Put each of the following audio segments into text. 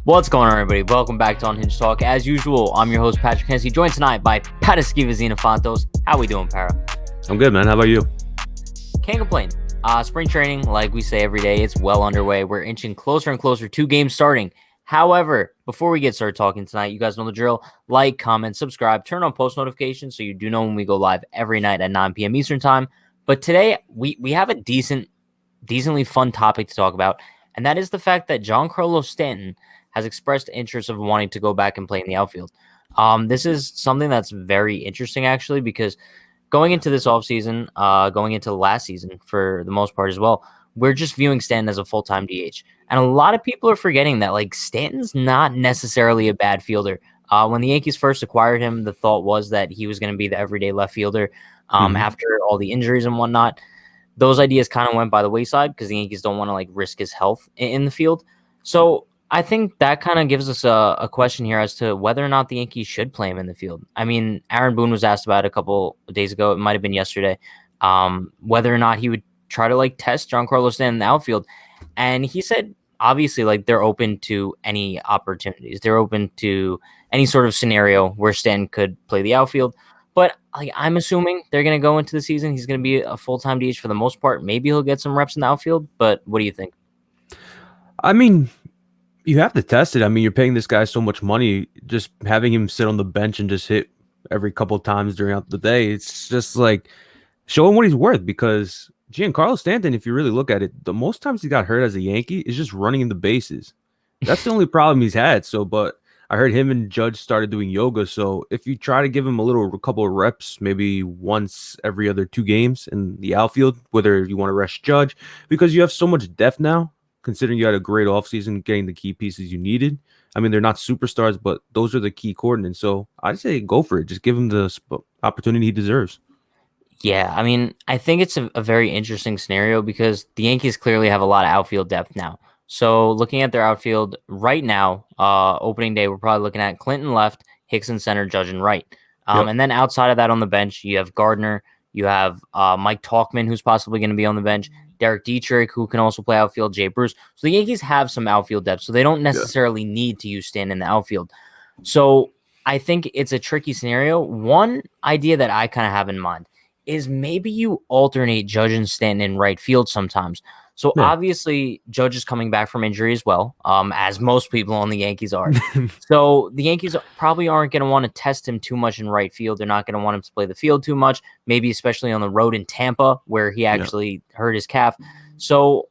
What's going on, everybody? Welcome back to Unhinged Talk. As usual, I'm your host, Patrick Hennessy, joined tonight by Pataski Vizina-Fantos. How we doing, Para? I'm good, man. How about you? Can't complain. Spring training, like we say every day, it's well underway. We're inching closer and closer to games starting. However, before we get started talking tonight, you guys know the drill. Like, comment, subscribe, turn on post notifications so you do know when we go live every night at 9 p.m. Eastern time. But today, we have a decently fun topic to talk about, and that is the fact that Giancarlo Stanton has expressed interest of wanting to go back and play in the outfield. This is something that's very interesting, actually, because going into this offseason, going into last season for the most part as well, we're just viewing Stanton as a full-time DH. And a lot of people are forgetting that, like, Stanton's not necessarily a bad fielder. When the Yankees first acquired him, the thought was that he was going to be the everyday left fielder after all the injuries and whatnot. Those ideas kind of went by the wayside because the Yankees don't want to, like, risk his health in the field. So I think that kind of gives us a question here as to whether or not the Yankees should play him in the field. I mean, Aaron Boone was asked about it a couple of days ago. It might have been yesterday, whether or not he would try to, like, test Giancarlo Stanton in the outfield. And he said, obviously, like, they're open to any opportunities. They're open to any sort of scenario where Stanton could play the outfield. But, like, I'm assuming they're going to go into the season. He's going to be a full-time DH for the most part. Maybe he'll get some reps in the outfield. But what do you think? I mean, you have to test it. I mean, you're paying this guy so much money, just having him sit on the bench and just hit every couple of times during the day. It's just like, show him what he's worth, because Giancarlo Stanton, if you really look at it, the most times he got hurt as a Yankee is just running in the bases. That's the only problem he's had. So, but I heard him and Judge started doing yoga. So if you try to give him a couple of reps, maybe once every other 2 games in the outfield, whether you want to rush Judge, because you have so much depth now, considering you had a great offseason getting the key pieces you needed. I mean, they're not superstars, but those are the key coordinates. So I'd say go for it. Just give him the opportunity he deserves. Yeah, I mean, I think it's a very interesting scenario because the Yankees clearly have a lot of outfield depth now. So looking at their outfield right now, opening day, we're probably looking at Clinton left, Hickson center, Judge and right. And then outside of that on the bench, you have Gardner, you have Mike Tauchman, who's possibly going to be on the bench, Derek Dietrich, who can also play outfield, Jay Bruce. So the Yankees have some outfield depth, so they don't necessarily need to use Stanton in the outfield. So I think it's a tricky scenario. One idea that I kind of have in mind is maybe you alternate Judge and Stanton in right field sometimes. So obviously Judge is coming back from injury as well, as most people on the Yankees are. So the Yankees probably aren't going to want to test him too much in right field. They're not going to want him to play the field too much, maybe especially on the road in Tampa where he actually hurt his calf. So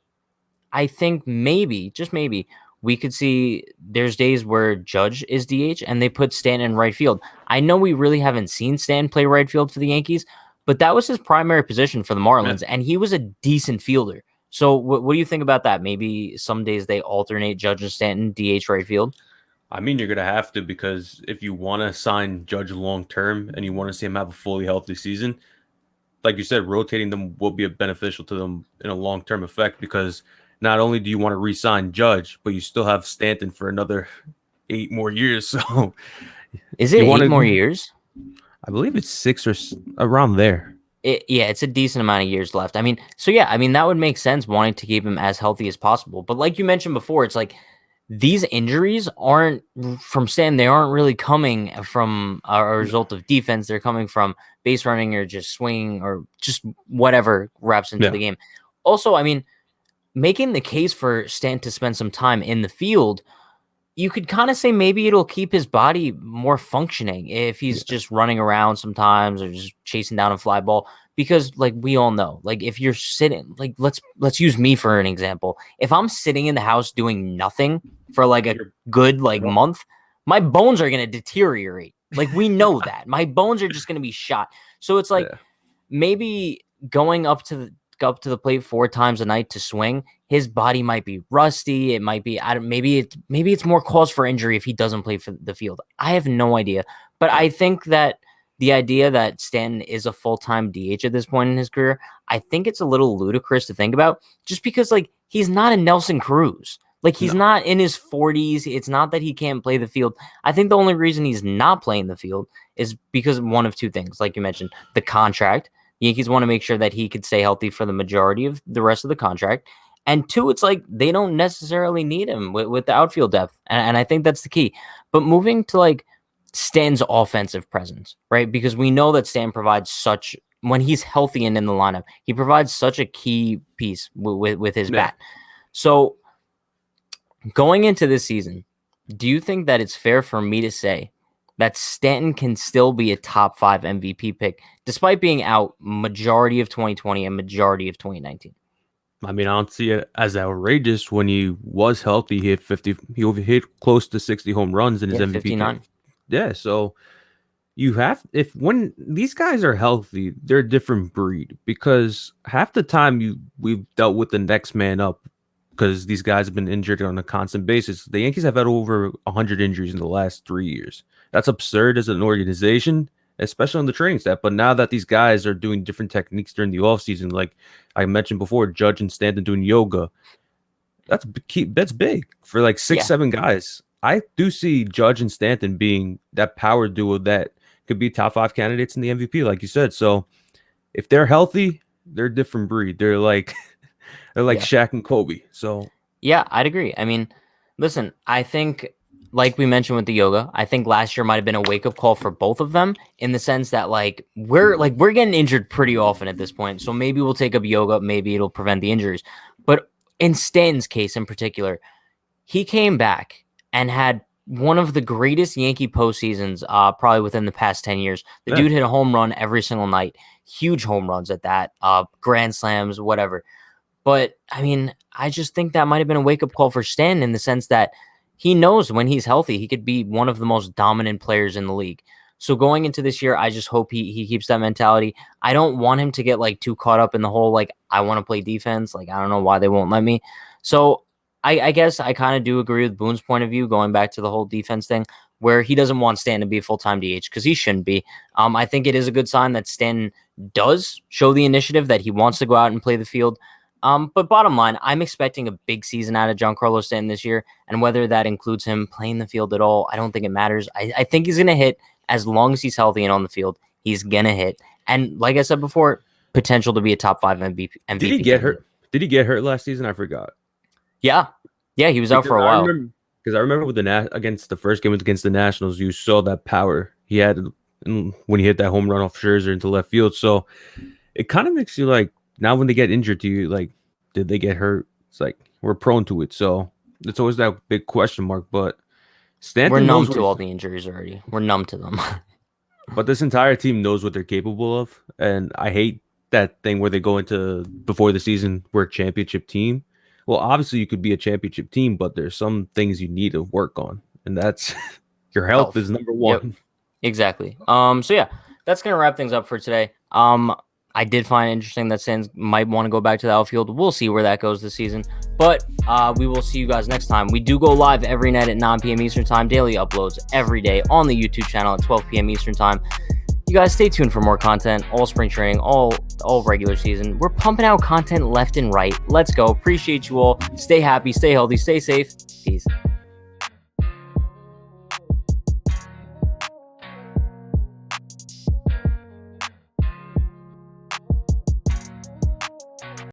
I think maybe, just maybe, we could see there's days where Judge is DH and they put Stanton in right field. I know we really haven't seen Stanton play right field for the Yankees, but that was his primary position for the Marlins, and he was a decent fielder. So what do you think about that? Maybe some days they alternate Judge and Stanton, DH right field? I mean, you're going to have to, because if you want to sign Judge long-term and you want to see him have a fully healthy season, like you said, rotating them will be beneficial to them in a long-term effect, because not only do you want to re-sign Judge, but you still have Stanton for another 8 more years. So is it 8 more years? I believe it's 6 or around there. It's a decent amount of years left. I mean, so yeah, I mean, that would make sense, wanting to keep him as healthy as possible. But like you mentioned before, it's like these injuries aren't from Stanton. They aren't really coming from a result of defense. They're coming from base running or just swinging or just whatever wraps into the game. Also, I mean, making the case for Stanton to spend some time in the field, you could kind of say maybe it'll keep his body more functioning if he's just running around sometimes or just chasing down a fly ball. Because, like, we all know, like, if you're sitting, like, let's use me for an example. If I'm sitting in the house doing nothing for like a good month, my bones are gonna deteriorate. Like, we know that my bones are just gonna be shot. So it's like maybe going up to the plate 4 times a night to swing, his body might be rusty. It might be, maybe it's more cause for injury if he doesn't play for the field. I have no idea, but I think that the idea that Stanton is a full-time DH at this point in his career, I think it's a little ludicrous to think about, just because, like, he's not a Nelson Cruz. Like, he's not in his 40s. It's not that he can't play the field. I think the only reason he's not playing the field is because of one of 2 things. Like you mentioned, the contract. The Yankees want to make sure that he could stay healthy for the majority of the rest of the contract. And two, it's like they don't necessarily need him with the outfield depth. And I think that's the key. But moving to like Stan's offensive presence, right? Because we know that Stan provides such, when he's healthy and in the lineup, he provides such a key piece with his bat. So going into this season, do you think that it's fair for me to say that Stanton can still be a top 5 MVP pick despite being out majority of 2020 and majority of 2019? I mean, I don't see it as outrageous. When he was healthy, he hit 50. He hit close to 60 home runs in his MVP. 59. Yeah, so you have, if when these guys are healthy, they're a different breed, because half the time we've dealt with the next man up, because these guys have been injured on a constant basis. The Yankees have had over 100 injuries in the last 3 years. That's absurd as an organization, especially on the training staff. But now that these guys are doing different techniques during the offseason, like I mentioned before, Judge and Stanton doing yoga, that's big for like 6-7 guys. I do see Judge and Stanton being that power duo that could be top 5 candidates in the MVP, like you said. So if they're healthy, they're a different breed. They're like Shaq and Kobe. So yeah, I'd agree. I mean, listen, I think, like we mentioned with the yoga, I think last year might have been a wake-up call for both of them, in the sense that we're getting injured pretty often at this point. So maybe we'll take up yoga, maybe it'll prevent the injuries. But in Stanton's case in particular, he came back and had one of the greatest Yankee postseasons probably within the past 10 years. The dude hit a home run every single night, huge home runs at that, grand slams, whatever. But I mean, I just think that might have been a wake-up call for Stanton, in the sense that he knows when he's healthy, he could be one of the most dominant players in the league. So going into this year, I just hope he keeps that mentality. I don't want him to get too caught up in the whole, I want to play defense. I don't know why they won't let me. So I guess I kind of do agree with Boone's point of view, going back to the whole defense thing, where he doesn't want Stanton to be a full-time DH, because he shouldn't be. I think it is a good sign that Stanton does show the initiative, that he wants to go out and play the field. But bottom line, I'm expecting a big season out of Giancarlo Stanton this year, and whether that includes him playing the field at all, I don't think it matters. I think he's going to hit as long as he's healthy and on the field. He's going to hit. And like I said before, potential to be a top 5 MVP. Did he get hurt? Did he get hurt last season? I forgot. Yeah, he was out for a while. Because I remember with against the first game against the Nationals, you saw that power he had when he hit that home run off Scherzer into left field. So it kind of makes you now when they get injured, to you did they get hurt? It's we're prone to it, so it's always that big question mark. But Stanton, we're numb to all the injuries already. We're numb to them. But this entire team knows what they're capable of, and I hate that thing where they go into before the season, we're a championship team. Well, obviously you could be a championship team, but there's some things you need to work on, and that's your health is number one. Yep. Exactly. So yeah, that's gonna wrap things up for today. I did find it interesting that Sands might want to go back to the outfield. We'll see where that goes this season. But we will see you guys next time. We do go live every night at 9 p.m. Eastern Time. Daily uploads every day on the YouTube channel at 12 p.m. Eastern Time. You guys stay tuned for more content, all spring training, all regular season. We're pumping out content left and right. Let's go. Appreciate you all. Stay happy, stay healthy, stay safe. Peace.